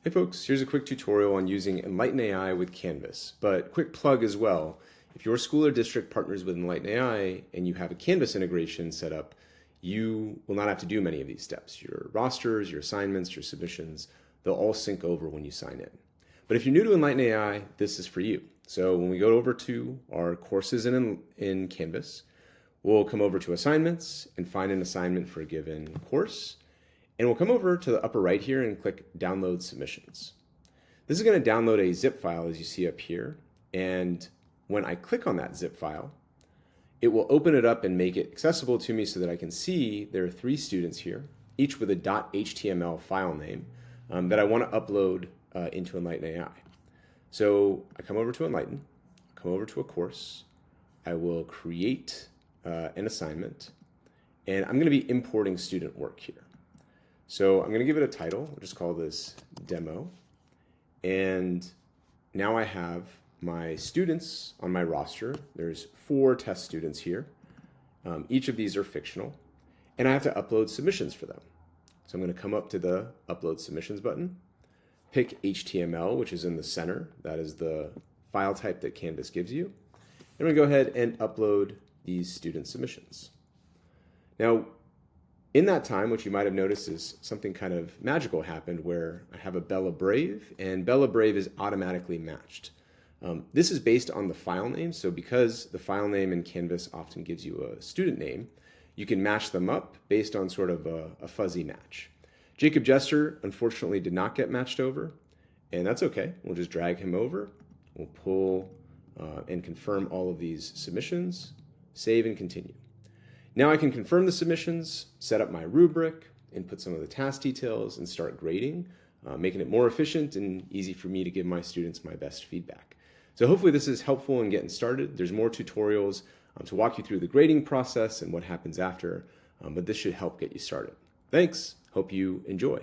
Hey folks, here's a quick tutorial on using EnlightenAI with Canvas, but quick plug as well. If your school or district partners with EnlightenAI and you have a Canvas integration set up, you will not have to do many of these steps. Your rosters, your assignments, your submissions, they'll all sync over when you sign in. But if you're new to EnlightenAI, this is for you. So when we go over to our courses in Canvas, we'll come over to assignments and find an assignment for a given course. And we'll come over to the upper right here and click Download Submissions. This is going to download a zip file as you see up here. And when I click on that zip file, it will open it up and make it accessible to me so that I can see there are 3 students here, each with a .html file name that I want to upload into EnlightenAI. So I come over to Enlighten, come over to a course, I will create an assignment, and I'm going to be importing student work here. So I'm going to give it a title. We'll just call this Demo. And now I have my students on my roster. There's 4 test students here. Each of these are fictional. And I have to upload submissions for them. So I'm going to come up to the Upload Submissions button, pick HTML, which is in the center. That is the file type that Canvas gives you. And I'm going to go ahead and upload these student submissions. Now, in that time, what you might have noticed is something kind of magical happened where I have a Bella Brave, and Bella Brave is automatically matched. This is based on the file name, so because the file name in Canvas often gives you a student name, you can match them up based on sort of a fuzzy match. Jacob Jester, unfortunately, did not get matched over, and that's okay. We'll just drag him over. We'll pull and confirm all of these submissions, save and continue. Now I can confirm the submissions, set up my rubric, input some of the task details, and start grading, making it more efficient and easy for me to give my students my best feedback. So hopefully this is helpful in getting started. There's more tutorials to walk you through the grading process and what happens after, but this should help get you started. Thanks. Hope you enjoy.